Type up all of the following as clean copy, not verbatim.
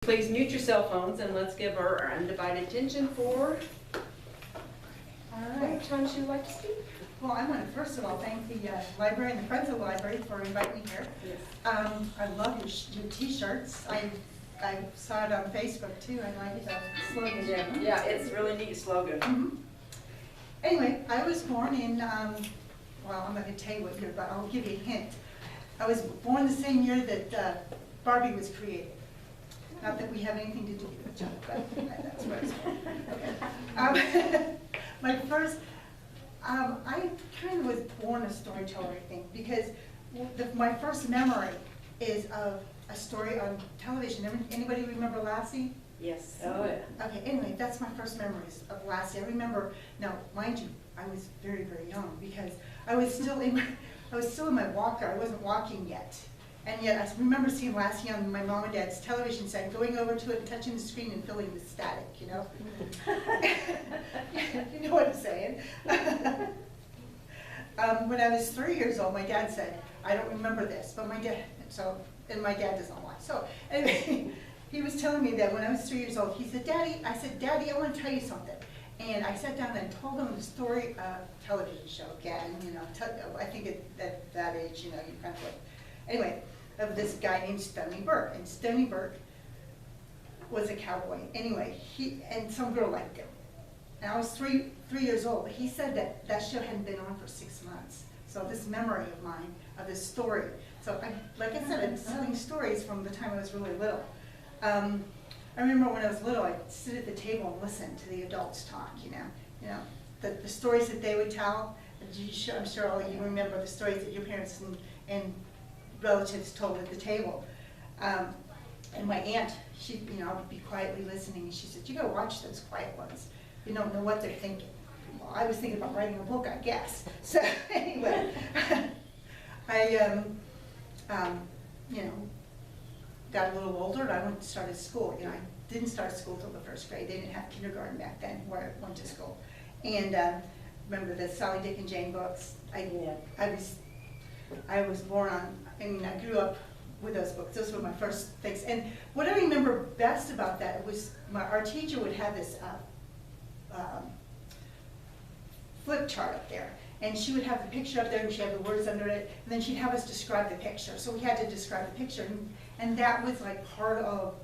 Please mute your cell phones and let's give our undivided attention for. All How right. much time would you like to speak? Well, I want to first of all thank the library and the Friends of the Library for inviting me here. Yes. I love your T-shirts. I saw it on Facebook too. I like the slogan. Yeah, it's a really neat slogan. Mhm. Anyway, I was born in, well, I'm not going to tell you what year, but I'll give you a hint. I was born the same year that Barbie was created. Not that we have anything to do with each other, but that's where I was born. Okay. My first, I kind of was born a storyteller, I think, because my first memory is of a story on television. Anybody remember Lassie? Yes. Oh, yeah. Okay, anyway, that's my first memories of Lassie. I remember, now, mind you, I was very, very young because I was still in my walker. I wasn't walking yet. And yet I remember seeing Lassie on my mom and dad's television set, going over to it and touching the screen and feeling the static, you know? You know what I'm saying? When I was 3 years old, my dad said, I don't remember this, but my dad, and my dad doesn't lie. So anyway, he was telling me that when I was 3 years old, he said, Daddy, I said, Daddy, I want to tell you something. And I sat down and told him the story of television show again, you know, I think at that age, you know, you kind of like, anyway, of this guy named Stony Burke. And Stony Burke was a cowboy. Anyway, and some girl liked him. And I was three years old, but he said that show hadn't been on for 6 months. So this memory of mine, of this story. So like I said, I'm telling stories from the time I was really little. I remember when I was little, I'd sit at the table and listen to the adults talk, you know, the stories that they would tell. I'm sure all of you remember the stories that your parents and relatives told at the table. And my aunt, she, you know, I would be quietly listening, and she said, you gotta watch those quiet ones. You don't know what they're thinking. Well, I was thinking about writing a book, I guess. So anyway, I, you know, got a little older and I went to start school. You know, I didn't start school till the first grade. They didn't have kindergarten back then where I went to school. And remember the Sally, Dick, and Jane books. I was born on, I mean, I grew up with those books. Those were my first things. And what I remember best about that was our teacher would have this flip chart up there. And she would have the picture up there and she'd have the words under it. And then she'd have us describe the picture. So we had to describe the picture. And that was like part of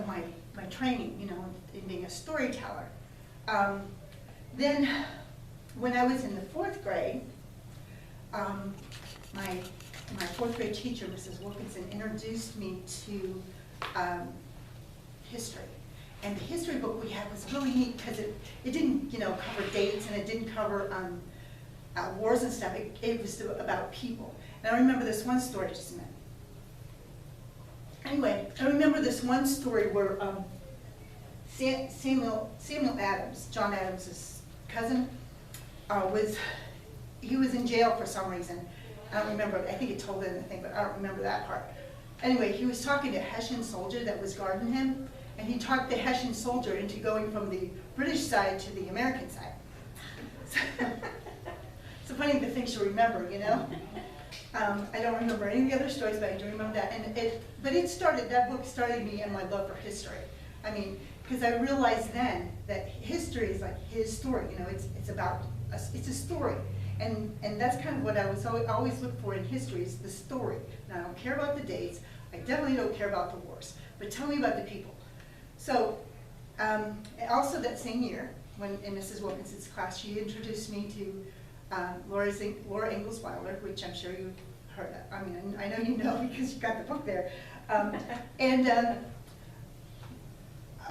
my training, you know, in being a storyteller. Then when I was in the 4th grade, my 4th grade teacher, Mrs. Wilkinson, introduced me to history. And the history book we had was really neat because it didn't, you know, cover dates and it didn't cover wars and stuff. It was about people. And I remember this one story, just a minute. Anyway, I remember this one story where Samuel Adams, John Adams' cousin, he was in jail for some reason. I don't remember, I think it told it in the thing, but I don't remember that part. Anyway, he was talking to a Hessian soldier that was guarding him, and he talked the Hessian soldier into going from the British side to the American side. It's a funny thing to think she'll remember, you know? I don't remember any of the other stories, but I do remember that. And that book started me in my love for history. I mean, because I realized then that history is like his story, you know, it's about, it's a story. And that's kind of what I was always look for in history, is the story. Now, I don't care about the dates, I definitely don't care about the wars, but tell me about the people. So, also that same year, when in Mrs. Wilkinson's class, she introduced me to Laura Ingalls Wilder, which I'm sure you've heard of. I mean, I know you know because you got the book there.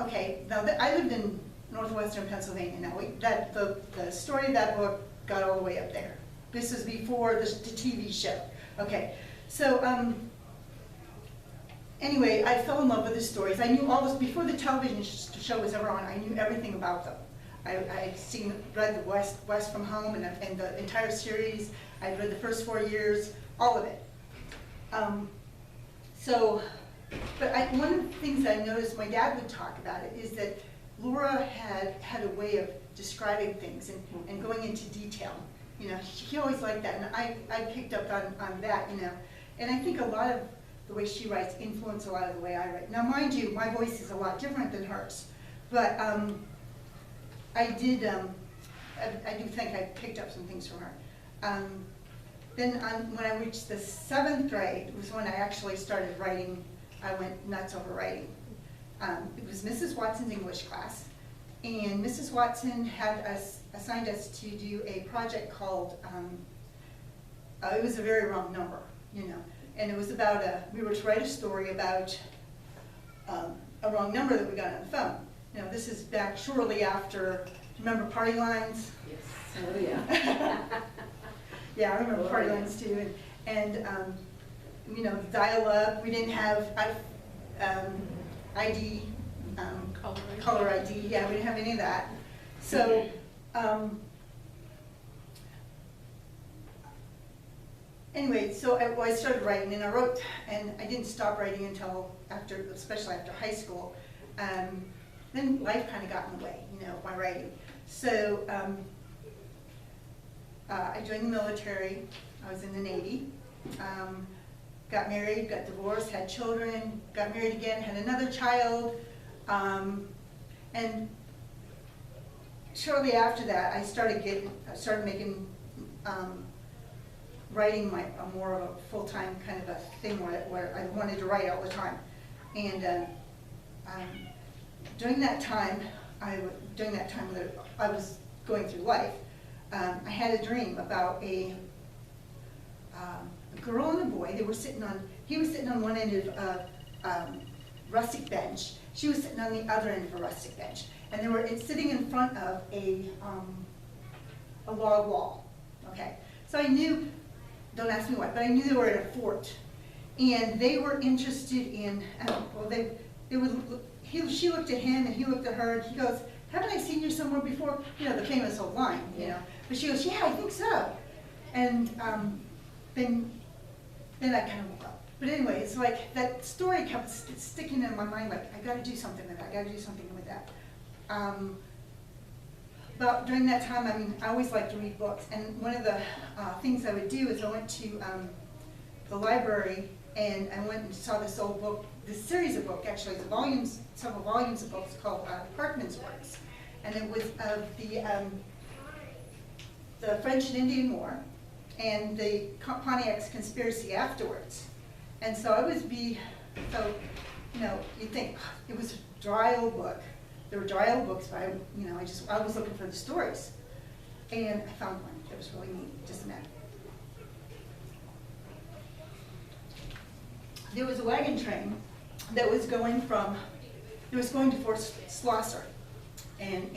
Okay, now I lived in northwestern Pennsylvania. Now, the story of that book got all the way up there. This is before the TV show. Okay, so anyway, I fell in love with the stories. I knew all this before the television show was ever on. I knew everything about them. I'd read the West from Home and the entire series. I'd read the first 4 years, all of it. One of the things I noticed my dad would talk about it is that Laura had a way of describing things and going into detail. You know, he always liked that, and I picked up on that, you know. And I think a lot of the way she writes influence a lot of the way I write. Now, mind you, my voice is a lot different than hers, but I do think I picked up some things from her. Then when I reached the 7th grade was when I actually started writing. I went nuts over writing. It was Mrs. Watson's English class, and Mrs. Watson had assigned us to do a project called, it was a very wrong number, you know, and it was about we were to write a story about a wrong number that we got on the phone. You know, this is back shortly after, remember party lines? Yes. Oh, yeah. Yeah, I remember party lines too, and you know, dial up. We didn't have ID, color ID. Yeah, we didn't have any of that. So anyway, so I started writing, and I wrote, and I didn't stop writing until after, especially after high school. Then life kind of got in the way, you know, of my writing. So I joined the military. I was in the Navy. Got married, got divorced, had children, got married again, had another child. And shortly after that, I started making writing more of a full-time kind of a thing where I wanted to write all the time. And during that time that I was going through life, I had a dream about a girl and a boy. He was sitting on one end of a rustic bench. She was sitting on the other end of a rustic bench. And they were sitting in front of a log wall. Okay, so I knew, don't ask me what, but I knew they were at a fort. And they were interested in, she looked at him and he looked at her and he goes, haven't I seen you somewhere before? You know, the famous old line, you know. But she goes, yeah, I think so. And then I kind of woke up. But anyway, it's like that story kept sticking in my mind, like, I gotta do something with that, I gotta do something with that. But during that time, I mean, I always liked to read books. And one of the things I would do is I went to the library and I went and saw this old book, this series of books, actually, several volumes of books called Parkman's Works. And it was of the French and Indian War and the Pontiac's conspiracy afterwards. And so you know, you'd think it was a dry old book. There were dry old books, but I was looking for the stories. And I found one that was really neat, just a minute. There was a wagon train that was going to Fort Schlosser in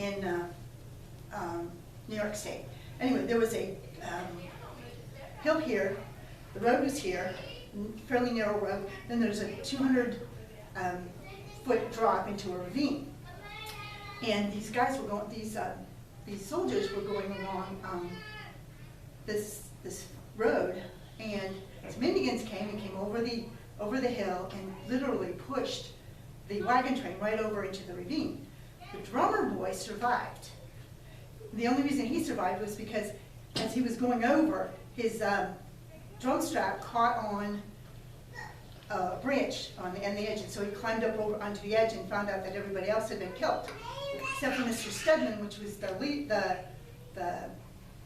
New York State. Anyway, there was a hill here, the road was here, fairly narrow road, then there's a 200-foot drop into a ravine. And these guys were going, these soldiers were going along this road, and some Indians came over the hill and literally pushed the wagon train right over into the ravine. The drummer boy survived. The only reason he survived was because as he was going over, his drum strap caught on a branch on the edge, and so he climbed up over onto the edge and found out that everybody else had been killed, except for Mr. Stedman, which was the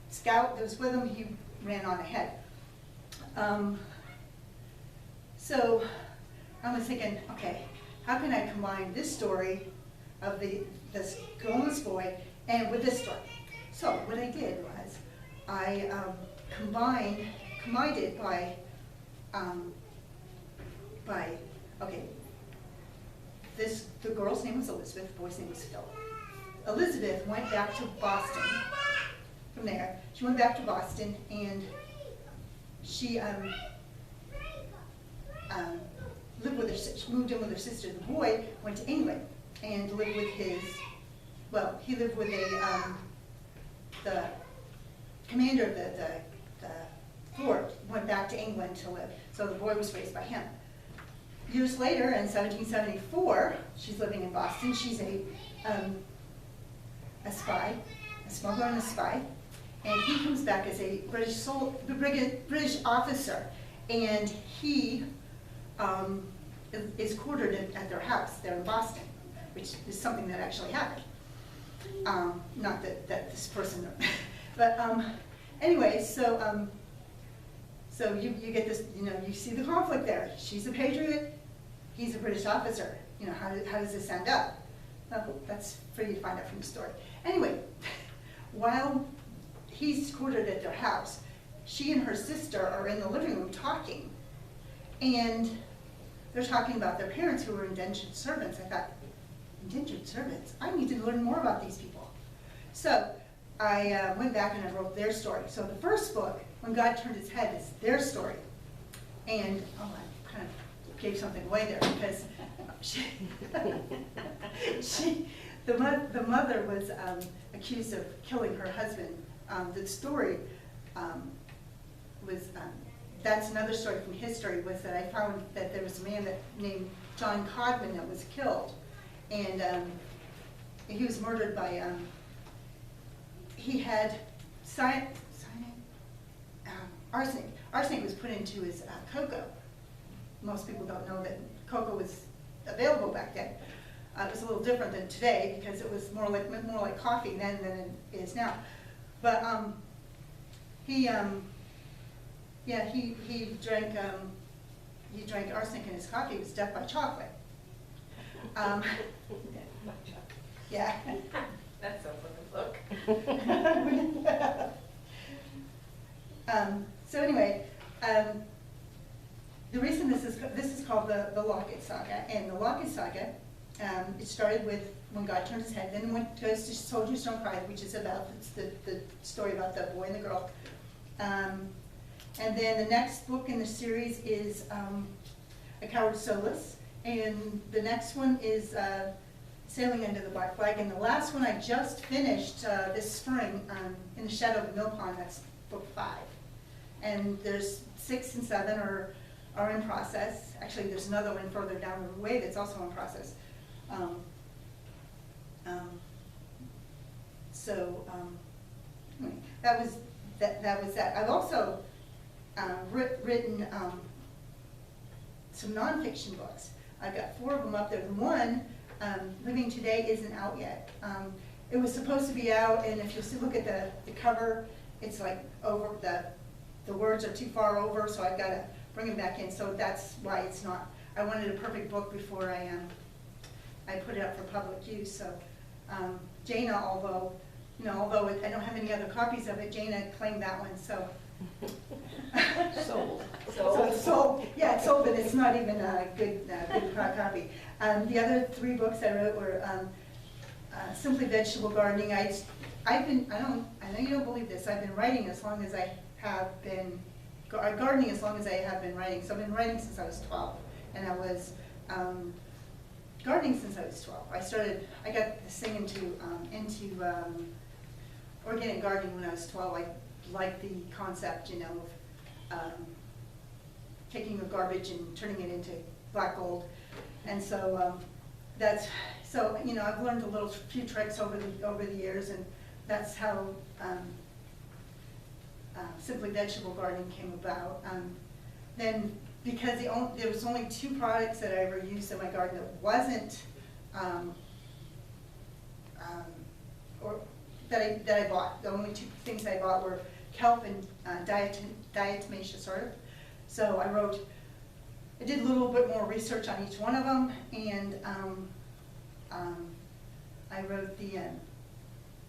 scout that was with him. He ran on ahead. So I was thinking, okay, how can I combine this story of this girl and this boy and with this story? So what I did was I combined it by okay, the girl's name was Elizabeth, the boy's name was Phil. Elizabeth went back to Boston. From there, she went back to Boston, and she lived with she moved in with her sister. The boy went to England and lived with he lived with the commander of the fort, went back to England to live. So the boy was raised by him. Years later, in 1774, she's living in Boston. She's a spy, a smuggler and a spy, and he comes back as a British officer, and he is quartered at their house there in Boston, which is something that actually happened. Not that this person, but anyway, so you get this, you see the conflict there. She's a patriot, he's a British officer. How does this end up? Well, that's for you to find out from the story. Anyway, while he's quartered at their house, she and her sister are in the living room talking, and they're talking about their parents who were indentured servants. I thought, indentured servants? I need to learn more about these people. So I went back and I wrote their story. So the first book, When God Turned His Head, is their story. And, I kind of gave something away there, because the mother was accused of killing her husband. The story was, that's another story from history, was that I found that there was a man named John Codman that was killed. And he was murdered by, he had arsenic. Arsenic was put into his cocoa. Most people don't know that cocoa was available back then. It was a little different than today, because it was more like coffee then than it is now. But he drank arsenic in his coffee. It was death by chocolate. Yeah. That's so fun to look. So anyway, the reason this is called the Locket Saga, and the Locket Saga, it started with When God Turned His Head, then goes to Soldiers Don't Cry, which is about the story about the boy and the girl, and then the next book in the series is A Coward's Solace, and the next one is Sailing Under the Black Flag, and the last one I just finished this spring, In the Shadow of the Mill Pond. That's book 5, and there's 6 and 7 are in process. Actually, there's another one further down the way that's also in process. Anyway, that was that. I've also written some nonfiction books. I've got 4 of them up there. The one, Living Today, isn't out yet. It was supposed to be out, and if you look at the cover, it's like over, the words are too far over, so I've got to bring them back in. So that's why it's not. I wanted a perfect book before I put it up for public use. So Jana, although I don't have any other copies of it, Jana claimed that one. So Sold. so it's sold. Yeah, it's sold, but it's not even a good copy. The other 3 books I wrote were Simply Vegetable Gardening. I know you don't believe this. I've been writing as long as I have been gardening as long as I have been writing. So I've been writing since I was 12, and I was gardening since I was 12. I got this thing into organic gardening when I was 12. I liked the concept, of taking the garbage and turning it into black gold, and so I've learned a few tricks over the years, and that's how Simply Vegetable Gardening came about. Then, because there was only 2 products that I ever used in my garden that wasn't, or that I bought. The only 2 things I bought were kelp and diatomaceous earth. So I did a little bit more research on each one of them, and I wrote the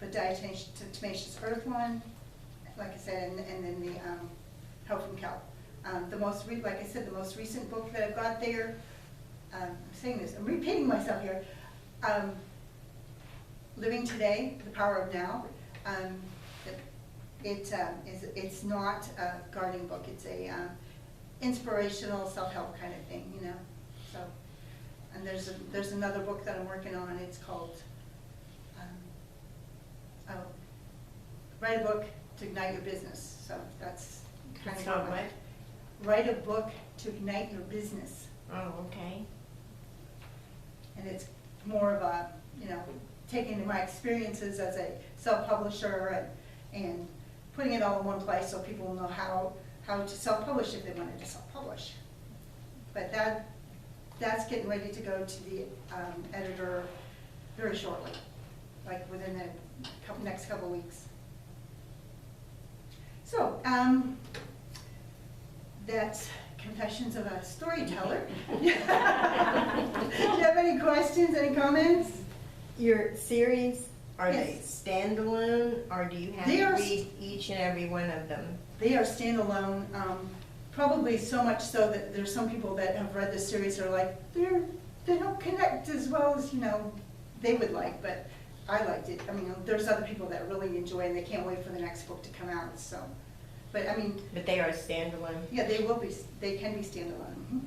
diatomaceous earth one, like I said, and then the help from kelp. Like I said, the most recent book that I've got there, I'm saying this, I'm repeating myself here, Living Today, The Power of Now. It's not a gardening book, it's a inspirational self-help kind of thing, So, and there's another book that I'm working on, and it's called Write a Book to Ignite Your Business. So that's kind of called what? Write a Book to Ignite Your Business. Oh, okay. And it's more of a, taking my experiences as a self-publisher and putting it all in one place so people will know how to self-publish if they wanted to self-publish. but that's getting ready to go to the editor very shortly, like within the next couple weeks. So, that's Confessions of a Storyteller. Do you have any questions, any comments? Your series, are they Yes. standalone, or do you have They to are read each and every one of them? They are standalone, probably so much so that there's some people that have read the series are like, they don't connect as well as, they would like, but I liked it. I mean, there's other people that really enjoy it and they can't wait for the next book to come out, so. But I mean. But they are standalone? Yeah, they can be standalone. Mhm.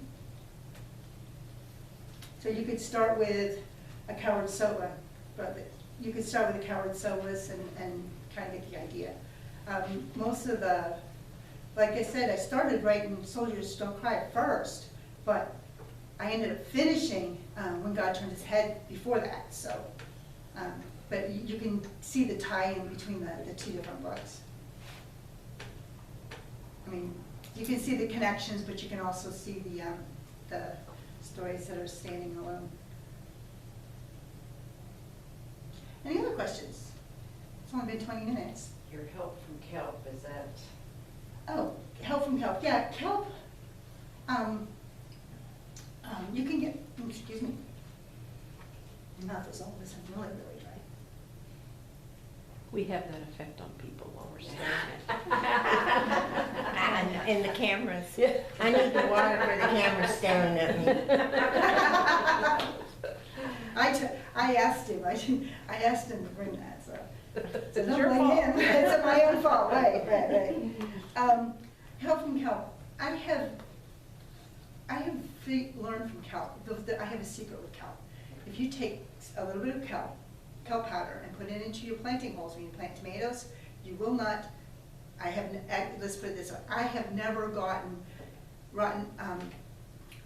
So you could start with a Coward Sowa, but you could start with a Coward Sowas and kind of get the idea. Most of the, like I said, I started writing Soldiers Don't Cry at first, but I ended up finishing When God Turned His Head before that, so. But you can see the tie-in between the two different books. I mean, you can see the connections, but you can also see the stories that are standing alone. Any other questions? It's only been 20 minutes. Your help from kelp, is that? Oh, help from kelp. Yeah, kelp. You can get. Excuse me. My mouth is all this. I'm really dry. We have that effect on people while we're staring And the cameras. I need the water for the camera staring at me. I asked him. I asked him to bring that. So. It's Don't your blame fault. him. It's my own fault. Right. Help from kelp. I have learned from kelp. I have a secret with kelp. If you take a little bit of kelp powder, and put it into your planting holes when you plant tomatoes, you will not. Let's put it this way: I have never gotten rotten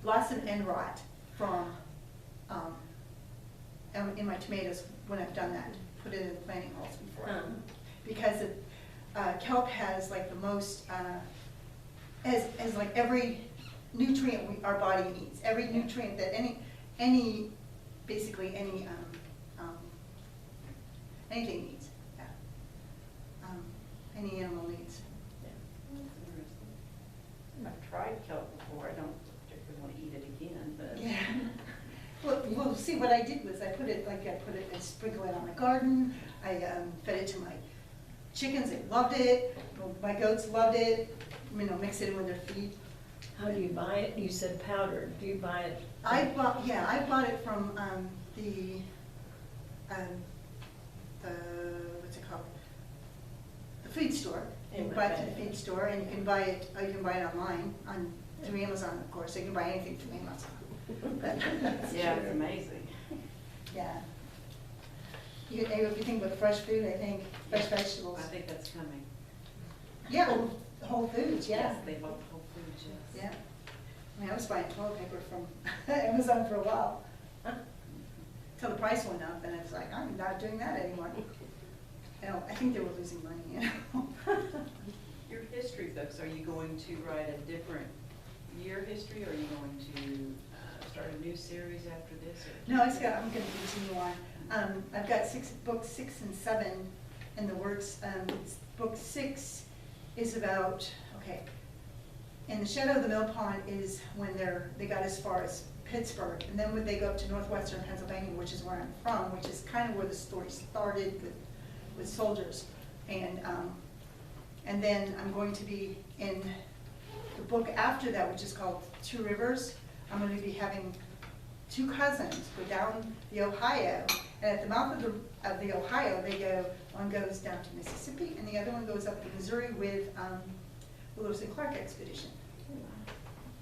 blossom end rot from in my tomatoes when I've done that. Put it in the planting holes before, because kelp has like the most as like every nutrient our body needs. Every nutrient that basically any anything needs. Yeah. Any animal needs. I've tried kelp before, I don't particularly want to eat it again, but. Yeah. Well, see, what I did was I put it and sprinkle it on my garden. I fed it to my chickens, they loved it. My goats loved it. Mix it in with their feed. How do you buy it? You said powdered. Do you buy it? I bought it from what's it called? The feed store. You can buy it at the feed store, and you can buy it online through Amazon, of course. You can buy anything through Amazon. Yeah, it's amazing. Yeah. If you think about fresh food, I think fresh vegetables. I think that's coming. Yeah, Whole Foods. Yeah. Yes, they love Whole Foods, yes. Yeah. I mean, I was buying toilet paper from Amazon for a while. Till the price went up, and it's like, I'm not doing that anymore. I think they were losing money, Your history books, are you going to write a different year history, or are you going to start a new series after this? Or? No, I'm going to continue on. I've got books 6 and 7 in the works. Book 6 is about, in the Shadow of the Mill Pond is when they got as far as Pittsburgh, and then when they go up to northwestern Pennsylvania, which is where I'm from, which is kind of where the story started with soldiers, and then I'm going to be in the book after that, which is called Two Rivers. I'm going to be having 2 cousins go down the Ohio, and at the mouth of the Ohio, one goes down to Mississippi, and the other one goes up to Missouri with Lewis and Clark expedition.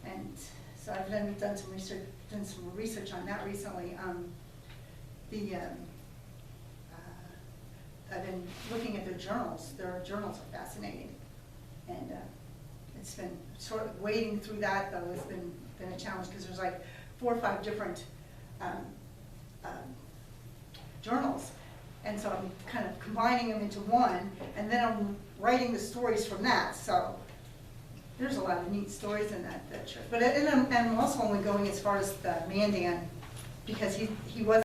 And so I've done some research on that recently. I've been looking at their journals. Their journals are fascinating, and it's been sort of wading through that, though. It's been a challenge because there's like 4 or 5 different journals, and so I'm kind of combining them into one, and then I'm writing the stories from that. So There's a lot of neat stories in that church. But, and I'm also only going as far as the Mandan, because he was